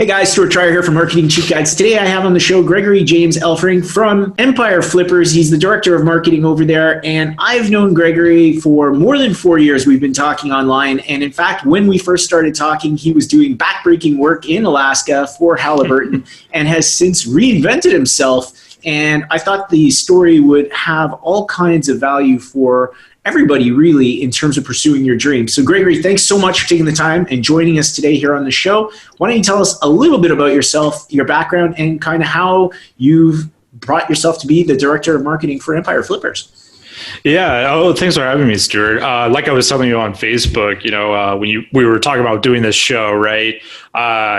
Hey guys, Stuart Trier here from Marketing Cheat Guides. Today I have on the show Gregory James Elfrink from Empire Flippers. He's the director of marketing over there, and I've known Gregory for more than 4 years. We've been talking online, and in fact, when we first started talking, he was doing backbreaking work in Alaska for Halliburton and has since reinvented himself. And I thought the story would have all kinds of value for everybody, really, in terms of pursuing your dreams. So Gregory, thanks so much for taking the time and joining us today here on the show. Why don't you tell us a little bit about yourself, your background, and kind of how you've brought yourself to be the director of marketing for Empire Flippers? Yeah. Oh, thanks for having me, Stuart. Like I was telling you on Facebook, when we were talking about doing this show, right?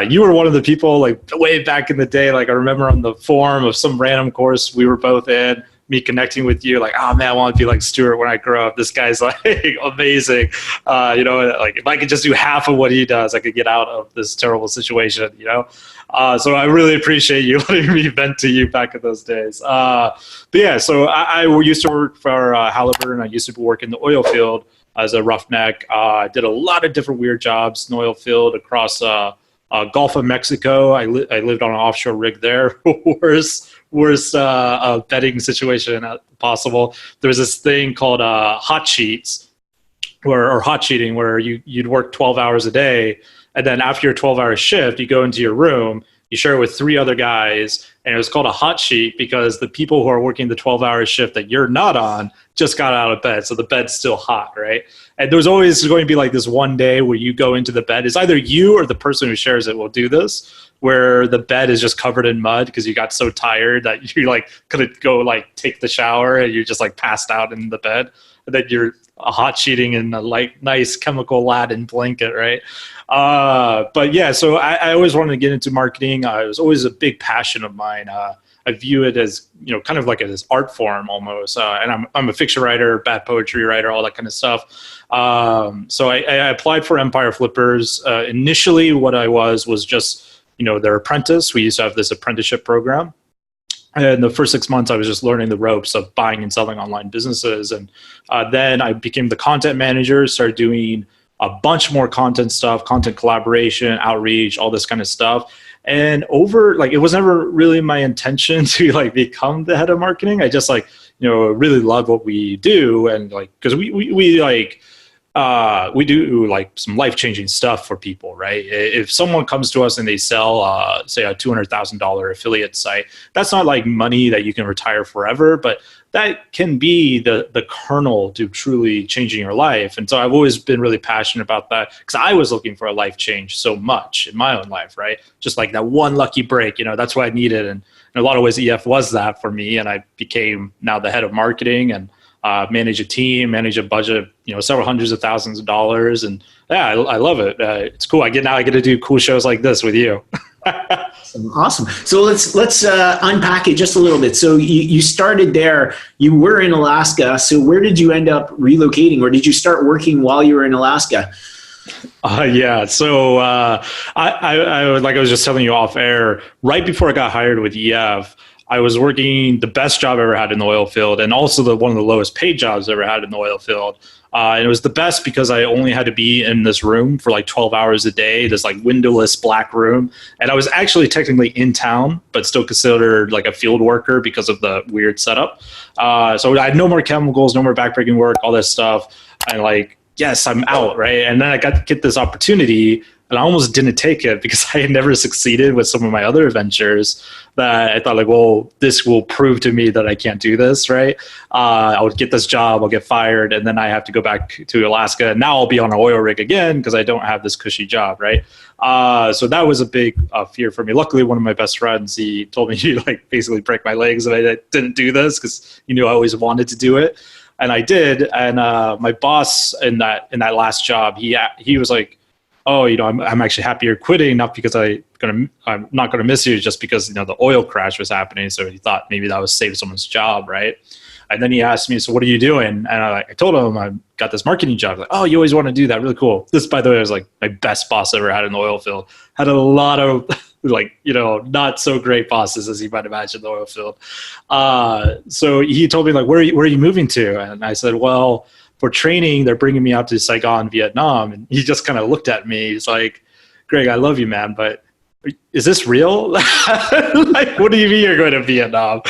You were one of the people like way back in the day. Like I remember on the forum of some random course we were both in, me connecting with you, like, oh man, I want to be like Stuart when I grow up. This guy's like amazing. Like if I could just do half of what he does, I could get out of this terrible situation, So I really appreciate you letting me vent to you back in those days. But yeah, so I used to work for Halliburton. I used to work in the oil field as a roughneck. I did a lot of different weird jobs in the oil field across Gulf of Mexico. I lived on an offshore rig there. worst betting situation possible. There's this thing called hot sheets, or hot cheating, where you'd work 12 hours a day, and then after your 12-hour shift, you go into your room, you share it with 3 other guys, and it was called a hot sheet because the people who are working the 12-hour shift that you're not on just got out of bed, so the bed's still hot, right? And there's always going to be like this one day where you go into the bed. It's either you or the person who shares it will do this, where the bed is just covered in mud because you got so tired that you like couldn't go like take the shower and you're just like passed out in the bed. And then you're hot sheeting in a like nice chemical laden blanket, right? But yeah, so I always wanted to get into marketing. It was always a big passion of mine. I view it as, kind of like this art form almost. And I'm a fiction writer, bad poetry writer, all that kind of stuff. So I applied for Empire Flippers. Initially, what I was just, their apprentice. We used to have this apprenticeship program. And the first 6 months, I was just learning the ropes of buying and selling online businesses. And then I became the content manager, started doing a bunch more content stuff, content collaboration, outreach, all this kind of stuff. And it was never really my intention to become the head of marketing. I just really love what we do. And because we do some life-changing stuff for people, right? If someone comes to us and they sell, say, a $200,000 affiliate site, that's not like money that you can retire forever, but that can be the kernel to truly changing your life. And so I've always been really passionate about that because I was looking for a life change so much in my own life, right? Just like that one lucky break, that's what I needed. And in a lot of ways, EF was that for me. And I became now the head of marketing and manage a team, manage a budget, several hundreds of thousands of dollars. And yeah, I love it. It's cool. I get to do cool shows like this with you. Awesome. So let's unpack it just a little bit. So you started there, you were in Alaska. So where did you end up relocating, or did you start working while you were in Alaska? Yeah. So I like I was just telling you off air, right before I got hired with EF, I was working the best job I ever had in the oil field, and also one of the lowest paid jobs I ever had in the oil field. And it was the best because I only had to be in this room for 12 hours a day, this windowless black room. And I was actually technically in town, but still considered like a field worker because of the weird setup. So I had no more chemicals, no more backbreaking work, all this stuff. And yes, I'm out, right? And then I got to get this opportunity, and I almost didn't take it because I had never succeeded with some of my other ventures that I thought this will prove to me that I can't do this, right? I would get this job, I'll get fired, and then I have to go back to Alaska. And now I'll be on an oil rig again because I don't have this cushy job, right? So that was a big fear for me. Luckily, one of my best friends, he told me to basically break my legs if I didn't do this because he knew I always wanted to do it. And I did. And my boss in that last job, he was like, oh, I'm actually happy you're quitting, not because I'm not gonna miss you, just because the oil crash was happening. So he thought maybe that would save someone's job, right? And then he asked me, so what are you doing? And I told him I got this marketing job. Like, oh, you always want to do that, really cool. This, by the way, was my best boss I ever had in the oil field. Had a lot of not so great bosses, as you might imagine, in the oil field. So he told me where are you moving to? And I said, well, for training, they're bringing me out to Saigon, Vietnam. And he just kind of looked at me. He's like, Greg, I love you, man, but is this real? Like, what do you mean you're going to Vietnam?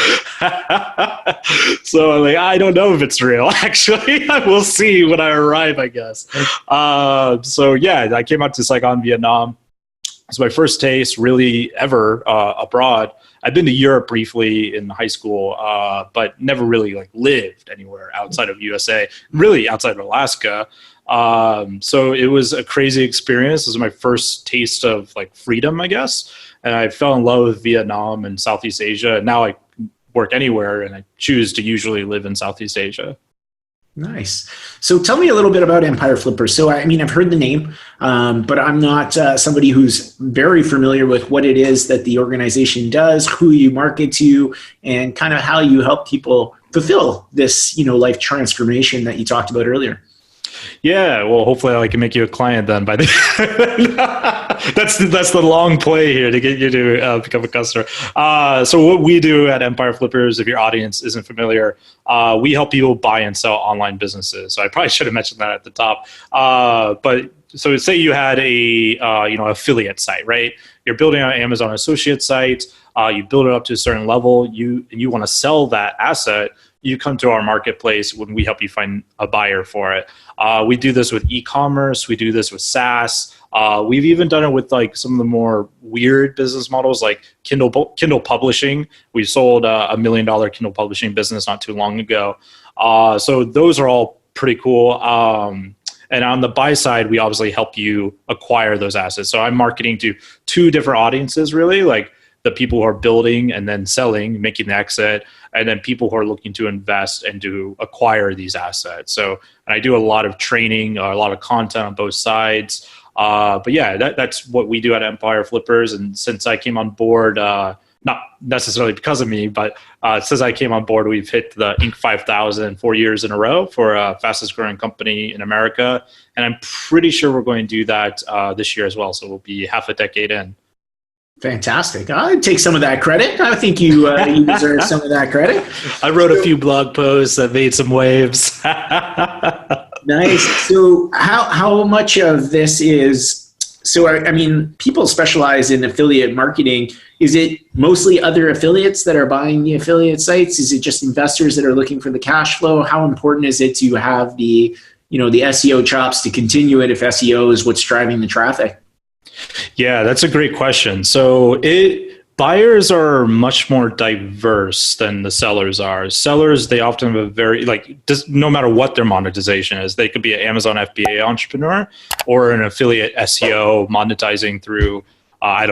So I'm like, I don't know if it's real. Actually, we'll see when I arrive, I guess. So yeah, I came out to Saigon, Vietnam. It's my first taste really ever abroad. I've been to Europe briefly in high school, but never really like lived anywhere outside of USA, really outside of Alaska. So it was a crazy experience. This was my first taste of like freedom, I guess. And I fell in love with Vietnam and Southeast Asia. And now I work anywhere and I choose to usually live in Southeast Asia. Nice. So tell me a little bit about Empire Flippers. So, I mean, I've heard the name, but I'm not somebody who's very familiar with what it is that the organization does, who you market to, and kind of how you help people fulfill this, life transformation that you talked about earlier. Yeah, well, hopefully I can make you a client then. By the that's the long play here to get you to become a customer. So what we do at Empire Flippers, if your audience isn't familiar, we help people buy and sell online businesses. So I probably should have mentioned that at the top. But so say you had a affiliate site, right? You're building an Amazon associate site. You build it up to a certain level. You want to sell that asset. You come to our marketplace when we help you find a buyer for it. We do this with e-commerce. We do this with SaaS. We've even done it with like some of the more weird business models like Kindle publishing. We sold a $1 million Kindle publishing business not too long ago. So those are all pretty cool. And on the buy side, we obviously help you acquire those assets. So I'm marketing to two different audiences, really, like the people who are building and then selling, making the exit, and then people who are looking to invest and to acquire these assets. So, and I do a lot of training, a lot of content on both sides. But yeah, that's what we do at Empire Flippers. And since I came on board, not necessarily because of me, but since I came on board, we've hit the Inc. 5000 4 years in a row for fastest growing company in America. And I'm pretty sure we're going to do that this year as well. So we'll be half a decade in. Fantastic. I'd take some of that credit. I think you deserve some of that credit. I wrote a few blog posts that made some waves. Nice. So how much of this is, so I mean, people specialize in affiliate marketing. Is it mostly other affiliates that are buying the affiliate sites? Is it just investors that are looking for the cash flow? How important is it to have the SEO chops to continue it if SEO is what's driving the traffic? Yeah, that's a great question. So buyers are much more diverse than the sellers are. Sellers, they often have a very, no matter what their monetization is, they could be an Amazon FBA entrepreneur or an affiliate SEO monetizing through,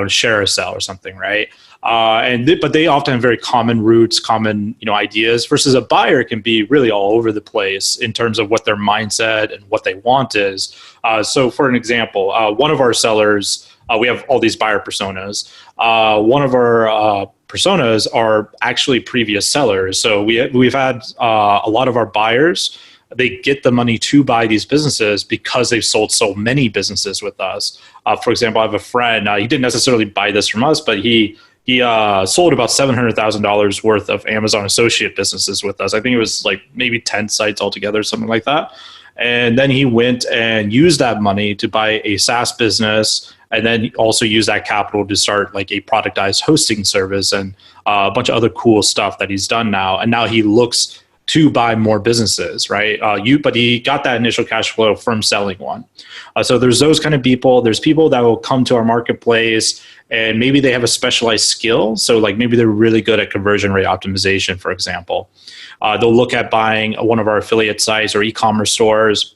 share or sell or something, right? But they often have very common roots, common ideas, versus a buyer can be really all over the place in terms of what their mindset and what they want is. So for an example, one of our sellers, we have all these buyer personas. One of our personas are actually previous sellers. So we've had a lot of our buyers, they get the money to buy these businesses because they've sold so many businesses with us. For example, I have a friend, he didn't necessarily buy this from us, but he sold about $700,000 worth of Amazon associate businesses with us. I think it was like maybe 10 sites altogether, something like that. And then he went and used that money to buy a SaaS business, and then also use that capital to start like a productized hosting service and a bunch of other cool stuff that he's done now. And now he looks to buy more businesses, right? But he got that initial cash flow from selling one. So there's those kind of people. There's people that will come to our marketplace and maybe they have a specialized skill. So like maybe they're really good at conversion rate optimization, for example. They'll look at buying one of our affiliate sites or e-commerce stores,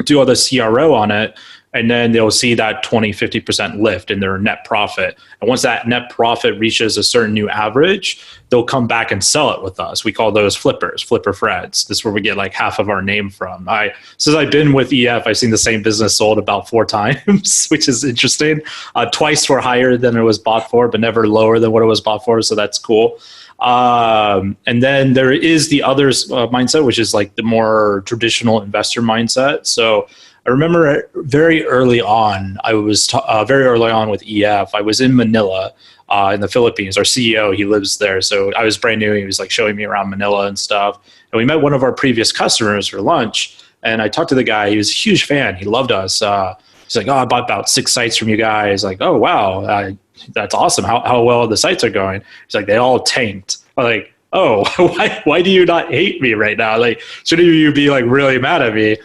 do all the CRO on it, and then they'll see that 20, 50% lift in their net profit. And once that net profit reaches a certain new average, they'll come back and sell it with us. We call those flippers, flipper Freds. This is where we get like half of our name from. Since I've been with EF, I've seen the same business sold about 4 times, which is interesting. Twice were higher than it was bought for, but never lower than what it was bought for. So that's cool. And then there is the other mindset, which is like the more traditional investor mindset. So I remember very early on, very early on with EF, I was in Manila in the Philippines. Our CEO, he lives there. So I was brand new. He was like showing me around Manila and stuff. And we met one of our previous customers for lunch. And I talked to the guy. He was a huge fan. He loved us. He's like, oh, I bought about 6 sites from you guys. Like, oh, wow. that's awesome. How well the sites are going. He's like, they all tanked. I'm like, oh, why do you not hate me right now? Like, shouldn't you be like really mad at me?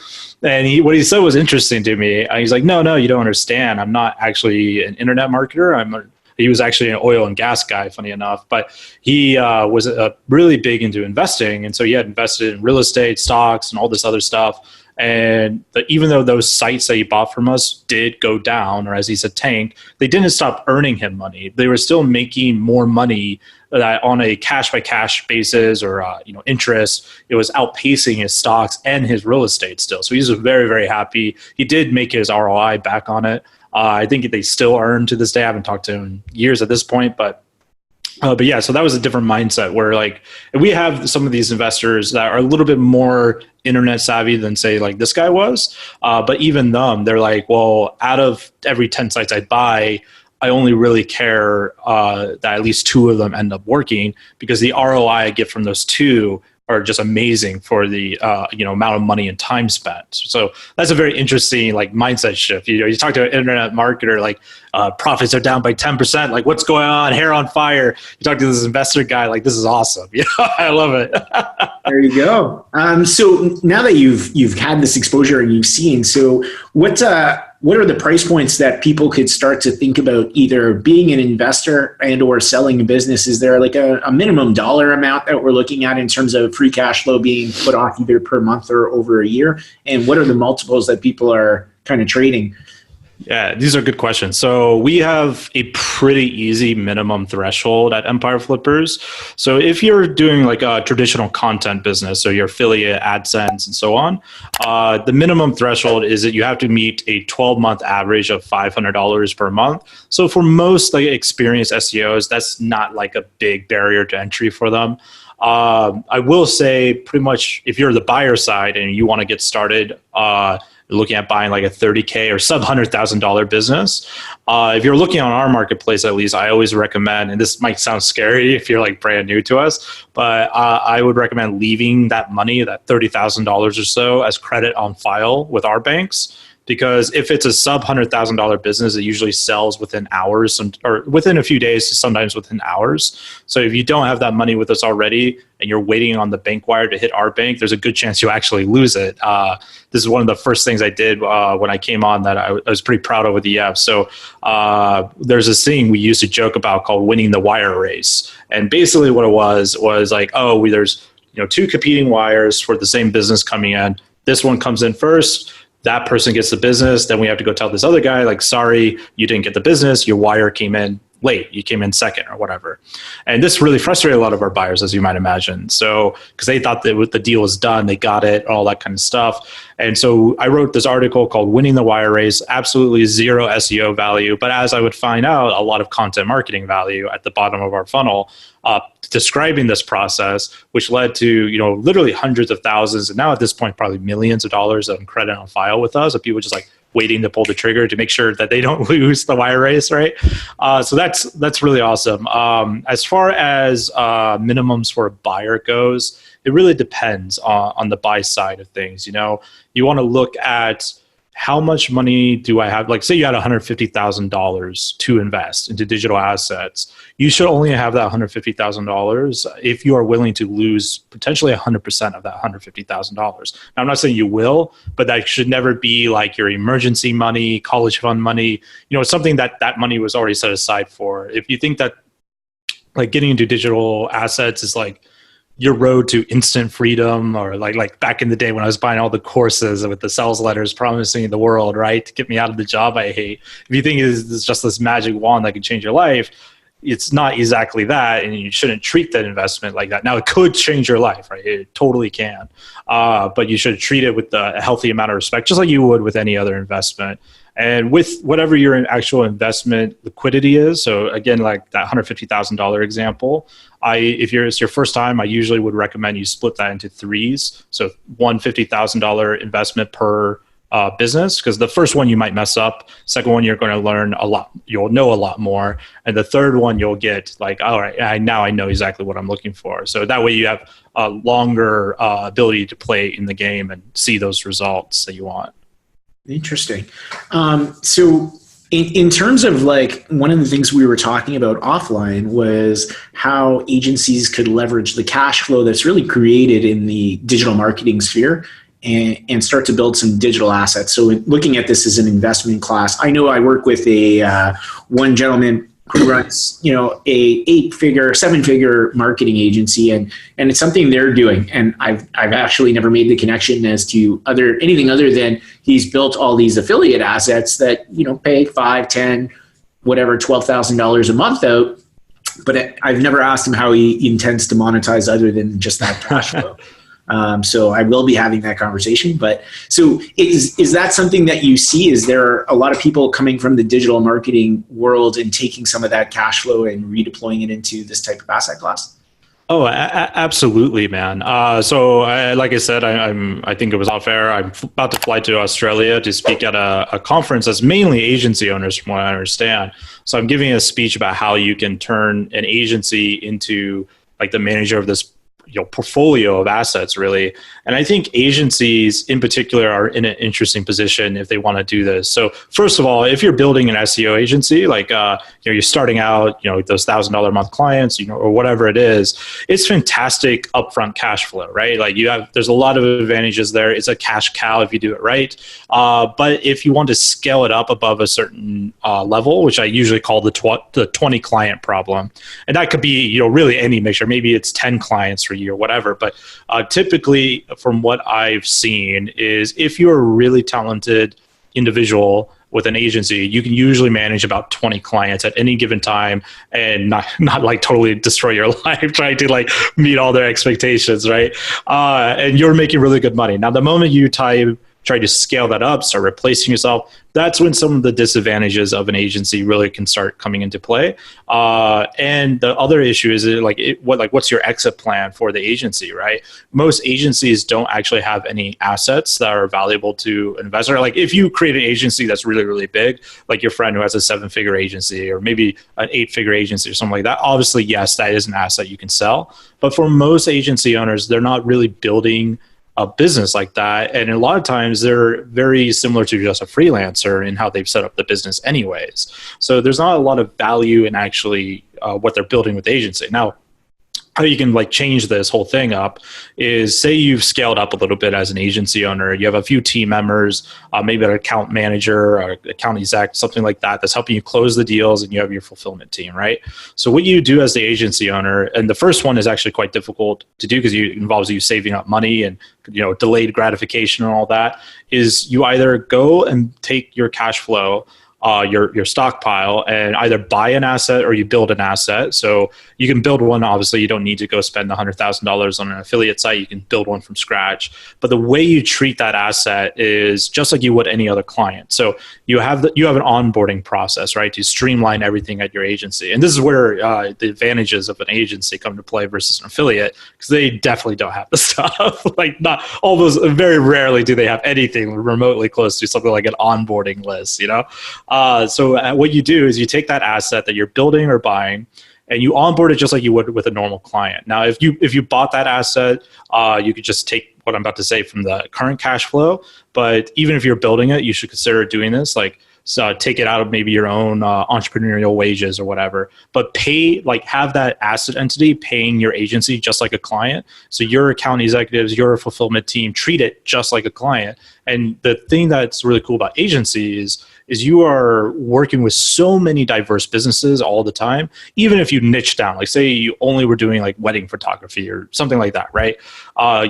And what he said was interesting to me. He's like, no, you don't understand. I'm not actually an internet marketer. He was actually an oil and gas guy, funny enough, but he was really big into investing. And so he had invested in real estate, stocks, and all this other stuff. And even though those sites that he bought from us did go down, or as he said, tank, they didn't stop earning him money. They were still making more money on a cash by cash basis, or interest. It was outpacing his stocks and his real estate still. So he's very, very happy. He did make his ROI back on it. I think they still earn to this day. I haven't talked to him in years at this point, but yeah, so that was a different mindset where like we have some of these investors that are a little bit more internet savvy than say like this guy was. But even them, they're like, well, out of every 10 sites I buy, I only really care that at least 2 of them end up working, because the ROI I get from those 2 are just amazing for the amount of money and time spent. So that's a very interesting like mindset shift. You talk to an internet marketer, like profits are down by 10%. Like, what's going on? Hair on fire. You talk to this investor guy, like, this is awesome. I love it. There you go. So now that you've had this exposure and you've seen, so what are the price points that people could start to think about either being an investor and or selling a business? Is there like a minimum dollar amount that we're looking at in terms of free cash flow being put off either per month or over a year? And what are the multiples that people are kind of trading? Yeah, these are good questions. So we have a pretty easy minimum threshold at Empire Flippers. So if you're doing like a traditional content business, so your affiliate, AdSense, and so on, the minimum threshold is that you have to meet a 12-month average of $500 per month. So for most like experienced SEOs, that's not like a big barrier to entry for them. I will say pretty much if you're the buyer side and you want to get started, looking at buying like a $30K or sub $100,000 business. If you're looking on our marketplace, at least I always recommend, and this might sound scary if you're like brand new to us, but I would recommend leaving that money, that $30,000 or so, as credit on file with our banks. Because if it's a sub $100,000 business, it usually sells within hours or within a few days, sometimes within hours. So if you don't have that money with us already and you're waiting on the bank wire to hit our bank, there's a good chance you actually lose it. This is one of the first things I did when I came on that I was pretty proud of with EF. So there's this thing we used to joke about called winning the wire race. And basically what it was like, there's 2 competing wires for the same business coming in. This one comes in first. That person gets the business, then we have to go tell this other guy, like, sorry, you didn't get the business. Your wire came in late. You came in second or whatever. And this really frustrated a lot of our buyers, as you might imagine. So, because they thought that the deal was done, they got it, all that kind of stuff. And so I wrote this article called Winning the Wire Race, absolutely zero SEO value. But as I would find out, a lot of content marketing value at the bottom of our funnel, describing this process, which led to, literally hundreds of thousands. And now at this point, probably millions of dollars of credit on file with us, of people just like waiting to pull the trigger to make sure that they don't lose the wire race, right? So that's really awesome. As far as minimums for a buyer goes, it really depends on the buy side of things. You want to look at how much money do I have? Like, say you had $150,000 to invest into digital assets. You should only have that $150,000 if you are willing to lose potentially 100% of that $150,000. Now, I'm not saying you will, but that should never be like your emergency money, college fund money. It's something that money was already set aside for. If you think that like getting into digital assets is like your road to instant freedom, or like back in the day when I was buying all the courses with the sales letters promising the world, right, to get me out of the job I hate. If you think it's just this magic wand that can change your life, it's not exactly that, and you shouldn't treat that investment like that. Now, it could change your life, right? It totally can, but you should treat it with a healthy amount of respect, just like you would with any other investment. And with whatever your actual investment liquidity is, so again, like that $150,000 example, if it's your first time, I usually would recommend you split that into threes. So $150,000 investment per business, because the first one you might mess up. Second one, you're going to learn a lot. You'll know a lot more. And the third one, you'll get like, all right, now I know exactly what I'm looking for. So that way you have a longer ability to play in the game and see those results that you want. Interesting. So In terms of like one of the things we were talking about offline was how agencies could leverage the cash flow that's really created in the digital marketing sphere and start to build some digital assets. So looking at this as an investment class, I know I work with a one gentleman who runs, a 7-figure marketing agency, and it's something they're doing. And I've actually never made the connection as to anything other than he's built all these affiliate assets that, pay 5, 10, whatever, $12,000 a month out. But I've never asked him how he intends to monetize other than just that cash flow. So I will be having that conversation. But so is that something that you see? Is there a lot of people coming from the digital marketing world and taking some of that cash flow and redeploying it into this type of asset class? Oh, absolutely, man. Like I said, I think it was off air. I'm about to fly to Australia to speak at a conference that's mainly agency owners, from what I understand. So I'm giving a speech about how you can turn an agency into like the manager of this portfolio of assets, really. And I think agencies in particular are in an interesting position if they want to do this. So first of all, if you're building an SEO agency, like you're starting out, those $1,000 a month clients, or whatever it is, it's fantastic upfront cash flow, right? Like there's a lot of advantages there. It's a cash cow if you do it right. But if you want to scale it up above a certain level, which I usually call the 20 client problem, and that could be really any mixture. Maybe it's 10 clients for you or whatever. But typically, from what I've seen, is if you're a really talented individual with an agency, you can usually manage about 20 clients at any given time and not like totally destroy your life trying to like meet all their expectations, right? And you're making really good money. Now, the moment you try to scale that up, start replacing yourself, that's when some of the disadvantages of an agency really can start coming into play. And the other issue is what's your exit plan for the agency, right? Most agencies don't actually have any assets that are valuable to an investor. Like if you create an agency that's really, really big, like your friend who has a 7-figure agency or maybe an 8-figure agency or something like that, obviously, yes, that is an asset you can sell. But for most agency owners, they're not really building a business like that. And a lot of times they're very similar to just a freelancer in how they've set up the business anyways. So there's not a lot of value in actually what they're building with the agency. Now, how you can like change this whole thing up is, say you've scaled up a little bit as an agency owner, you have a few team members, maybe an account manager or account exec, something like that, that's helping you close the deals, and you have your fulfillment team, right? So what you do as the agency owner, and the first one is actually quite difficult to do because it involves you saving up money and delayed gratification and all that, is you either go and take your cash flow, your stockpile, and either buy an asset or you build an asset. So you can build one. Obviously, you don't need to go spend $100,000 on an affiliate site. You can build one from scratch. But the way you treat that asset is just like you would any other client. So you have an onboarding process, right, to streamline everything at your agency. And this is where the advantages of an agency come to play versus an affiliate, because they definitely don't have the stuff. Like not all those. Very rarely do they have anything remotely close to something like an onboarding list. So what you do is you take that asset that you're building or buying, and you onboard it just like you would with a normal client. Now, if you bought that asset, you could just take what I'm about to say from the current cash flow. But even if you're building it, you should consider doing this. So take it out of maybe your own entrepreneurial wages or whatever, but have that asset entity paying your agency just like a client. So your account executives, your fulfillment team treat it just like a client. And the thing that's really cool about agencies is you are working with so many diverse businesses all the time. Even if you niche down, like say you only were doing like wedding photography or something like that, right?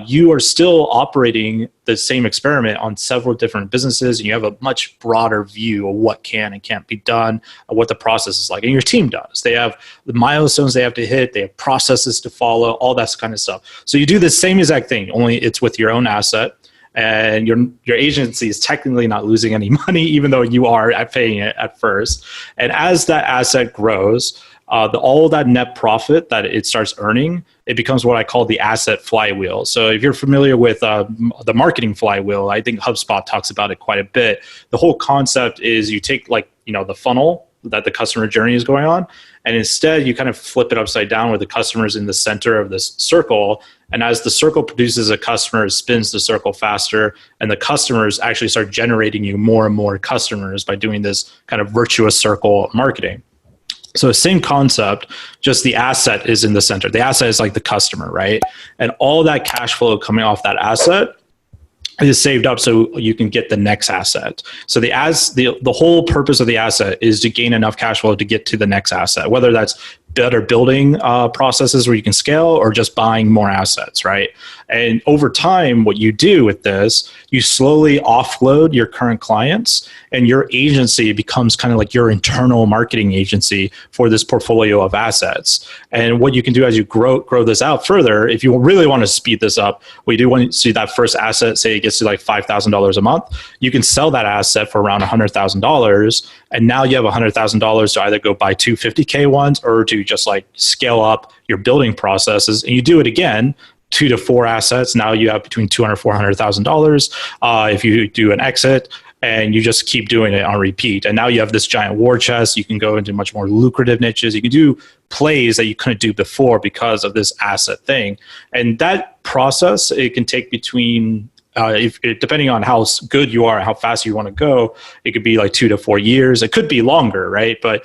You are still operating the same experiment on several different businesses, and you have a much broader view of what can and can't be done, what the process is like. And your team does. They have the milestones they have to hit, they have processes to follow, all that kind of stuff. So you do the same exact thing, only it's with your own asset. And your agency is technically not losing any money, even though you are paying it at first. And as that asset grows, all that net profit that it starts earning, it becomes what I call the asset flywheel. So if you're familiar with the marketing flywheel, I think HubSpot talks about it quite a bit. The whole concept is you take the funnel, that the customer journey is going on. And instead, you kind of flip it upside down where the customer is in the center of this circle. And as the circle produces a customer, it spins the circle faster. And the customers actually start generating you more and more customers by doing this kind of virtuous circle marketing. So same concept, just the asset is in the center. The asset is like the customer, right? And all that cash flow coming off that asset is saved up so you can get the next asset. So the whole purpose of the asset is to gain enough cash flow to get to the next asset, whether that's better building processes where you can scale or just buying more assets, right? And over time, what you do with this, you slowly offload your current clients and your agency becomes kind of like your internal marketing agency for this portfolio of assets. And what you can do as you grow this out further, if you really want to speed this up, we do want to see that first asset, say it gets to like $5,000 a month, you can sell that asset for around $100,000. And now you have $100,000 to either go buy two $50K ones or to just like scale up your building processes. And you do it again, 2 to 4 assets. Now you have between $200,000 $400,000. If you do an exit and you just keep doing it on repeat. And now you have this giant war chest. You can go into much more lucrative niches. You can do plays that you couldn't do before because of this asset thing. And that process, it can take between depending on how good you are, how fast you want to go, it could be like 2 to 4 years. It could be longer, right? But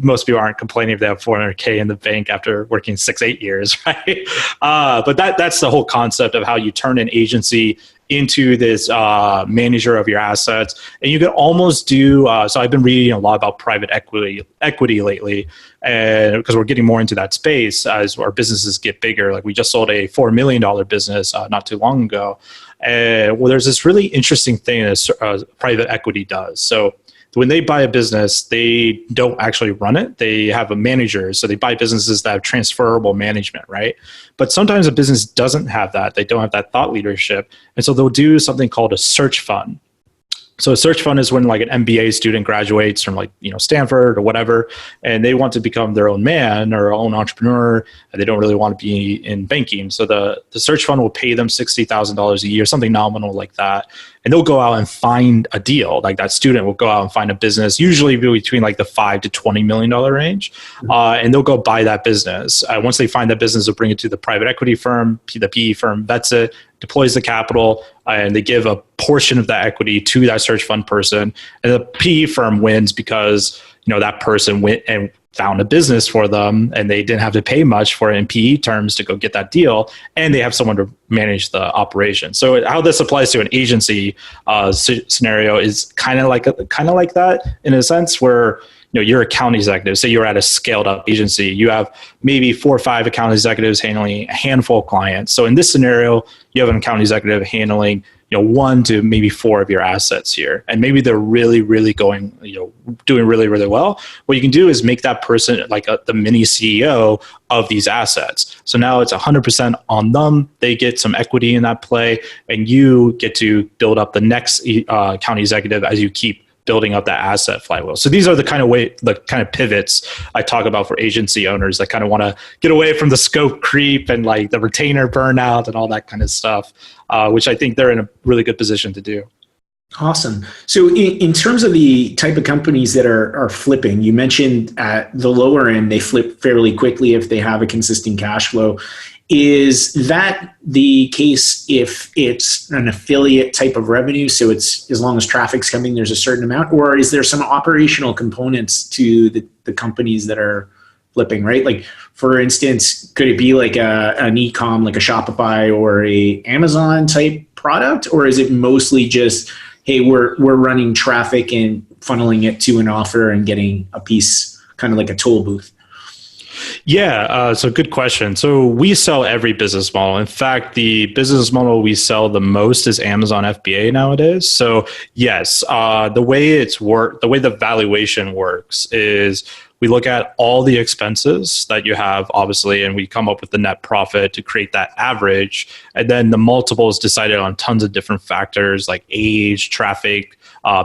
most people aren't complaining if they have $400K in the bank after working 6-8 years, right? But that's the whole concept of how you turn an agency into this manager of your assets. And you can almost do, so I've been reading a lot about private equity lately, and because we're getting more into that space as our businesses get bigger. Like we just sold a $4 million business not too long ago. And well, there's this really interesting thing that private equity does. So when they buy a business, they don't actually run it. They have a manager. So they buy businesses that have transferable management, right? But sometimes a business doesn't have that. They don't have that thought leadership. And so they'll do something called a search fund. So a search fund is when like an MBA student graduates from like, Stanford or whatever, and they want to become their own man or own entrepreneur, and they don't really want to be in banking. So the search fund will pay them $60,000 a year, something nominal like that. And they'll go out and find a deal. Like that student will go out and find a business, usually between like the $5 to $20 million range. And they'll go buy that business. Once they find that business, they'll bring it to the private equity firm, the PE firm vets it, deploys the capital, and they give a portion of that equity to that search fund person. And the PE firm wins because, that person went and found a business for them and they didn't have to pay much for it in PE terms to go get that deal. And they have someone to manage the operation. So how this applies to an agency scenario is kind of like that in a sense where, you're an account executive. Say you're at a scaled up agency. You have maybe 4 or 5 account executives handling a handful of clients. So in this scenario, you have an account executive handling 1 to maybe 4 of your assets here. And maybe they're really, really going, doing really, really well. What you can do is make that person like the mini CEO of these assets. So now it's 100% on them. They get some equity in that play, and you get to build up the next account executive as you keep building up that asset flywheel. So these are the kind of pivots I talk about for agency owners that kind of want to get away from the scope creep and like the retainer burnout and all that kind of stuff, which I think they're in a really good position to do. Awesome. So in terms of the type of companies that are flipping, you mentioned at the lower end, they flip fairly quickly if they have a consistent cash flow. Is that the case if it's an affiliate type of revenue? So it's as long as traffic's coming, there's a certain amount, or is there some operational components to the companies that are flipping, right? Like for instance, could it be like an e-com, like a Shopify or a Amazon type product? Or is it mostly just, hey, we're running traffic and funneling it to an offer and getting a piece, kind of like a toll booth? Yeah, so good question. So we sell every business model. In fact, the business model we sell the most is Amazon FBA nowadays. So yes, the way the valuation works is we look at all the expenses that you have, obviously, and we come up with the net profit to create that average. And then the multiple is decided on tons of different factors like age, traffic,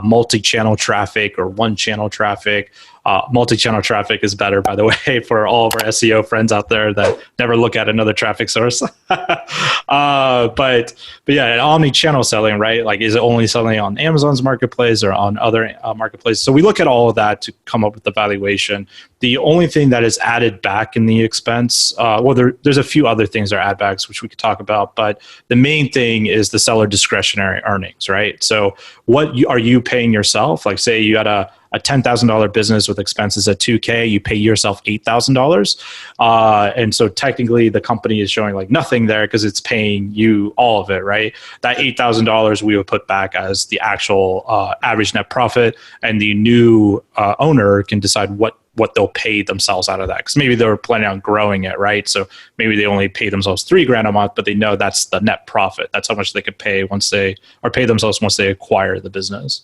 multi-channel traffic or one-channel traffic, multi-channel traffic is better, by the way, for all of our SEO friends out there that never look at another traffic source. But yeah, omni-channel selling, right? Like, is it only selling on Amazon's marketplace or on other marketplaces? So we look at all of that to come up with the valuation. The only thing that is added back in the expense, there's a few other things that are add backs, which we could talk about, but the main thing is the seller discretionary earnings, right? So are you paying yourself? Like, say you had a $10,000 business with expenses at $2K, you pay yourself $8,000. And so technically the company is showing like nothing there because it's paying you all of it, right? That $8,000 we would put back as the actual average net profit, and the new owner can decide what they'll pay themselves out of that. Because maybe they were planning on growing it, right? So maybe they only pay themselves $3,000 a month, but they know that's the net profit. That's how much they could pay pay themselves once they acquire the business.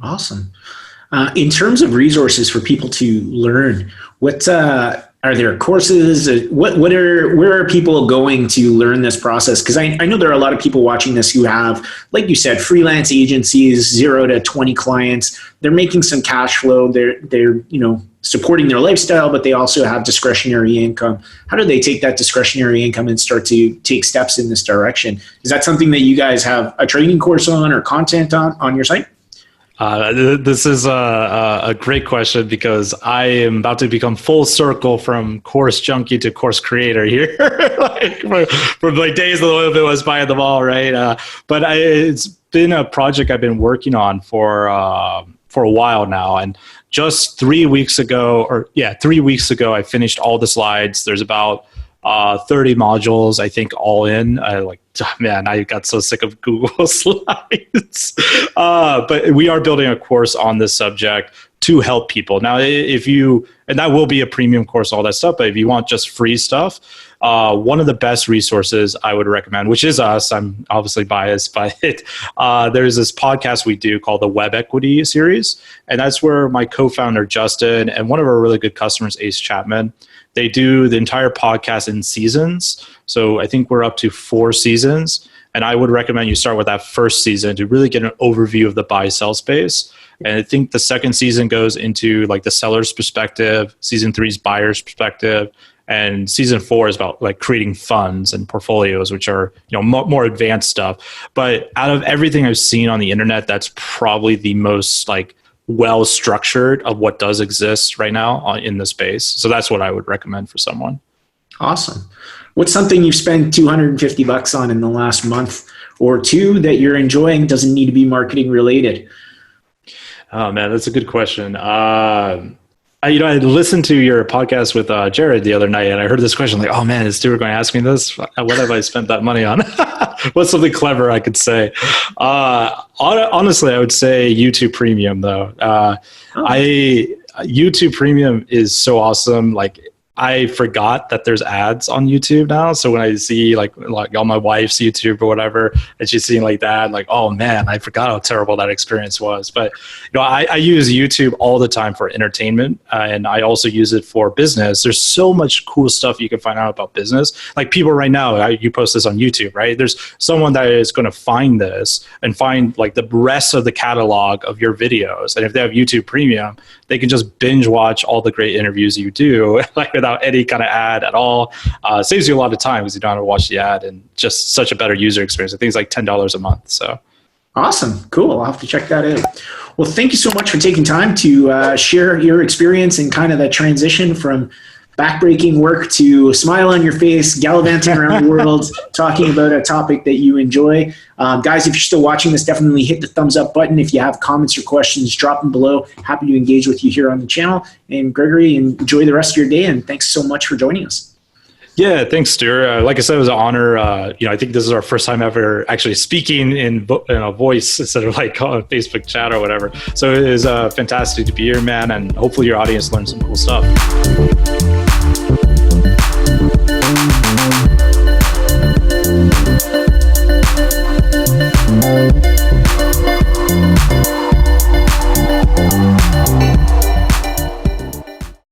Awesome. In terms of resources for people to learn, what are there courses? Where are people going to learn this process? Because I know there are a lot of people watching this who have, like you said, freelance agencies, 0 to 20 clients. They're making some cash flow. They're supporting their lifestyle, but they also have discretionary income. How do they take that discretionary income and start to take steps in this direction? Is that something that you guys have a training course on or content on your site? This is a great question, because I am about to become full circle from course junkie to course creator here, from like days of the oil bill was buying them all, right? But it's been a project I've been working on for a while now, and just 3 weeks ago, I finished all the slides. There's about 30 modules, I think, all in. I got so sick of Google Slides. But we are building a course on this subject to help people. Now, and that will be a premium course, all that stuff, but if you want just free stuff, one of the best resources I would recommend, which is us, I'm obviously biased by it, there's this podcast we do called the Web Equity Series, and that's where my co-founder, Justin, and one of our really good customers, Ace Chapman, they do the entire podcast in seasons. So I think we're up to 4 seasons. And I would recommend you start with that first season to really get an overview of the buy-sell space. And I think the second season goes into like the seller's perspective, season 3 is buyer's perspective, and season 4 is about like creating funds and portfolios, which are more advanced stuff. But out of everything I've seen on the internet, that's probably the most like well structured of what does exist right now in the space. So that's what I would recommend for someone. Awesome. What's something you've spent $250 on in the last month or two that you're enjoying? Doesn't need to be marketing related. Oh man, that's a good question. I listened to your podcast with Jared the other night, and I heard this question like, oh man, is Stuart going to ask me this? What have I spent that money on? What's something clever I could say? Honestly, I would say YouTube Premium though. YouTube Premium is so awesome. Like, I forgot that there's ads on YouTube now. So when I see like on my wife's YouTube or whatever, and she's seeing like that, like, oh man, I forgot how terrible that experience was. But I use YouTube all the time for entertainment, and I also use it for business. There's so much cool stuff you can find out about business. Like people right now, you post this on YouTube, right? There's someone that is going to find this and find like the rest of the catalog of your videos. And if they have YouTube Premium, they can just binge watch all the great interviews you do, like without any kind of ad at all. Saves you a lot of time because you don't have to watch the ad, and just such a better user experience. I think it's like $10 a month. So awesome. Cool. I'll have to check that out. Well, thank you so much for taking time to share your experience and kind of the transition from backbreaking work to smile on your face, gallivanting around the world, talking about a topic that you enjoy. Guys, if you're still watching this, definitely hit the thumbs up button. If you have comments or questions, drop them below. Happy to engage with you here on the channel. And Gregory, enjoy the rest of your day, and thanks so much for joining us. Yeah, thanks, Stuart. Like I said, it was an honor. I think this is our first time ever actually speaking in a voice instead of like on Facebook chat or whatever. So it is fantastic to be here, man, and hopefully your audience learned some cool stuff.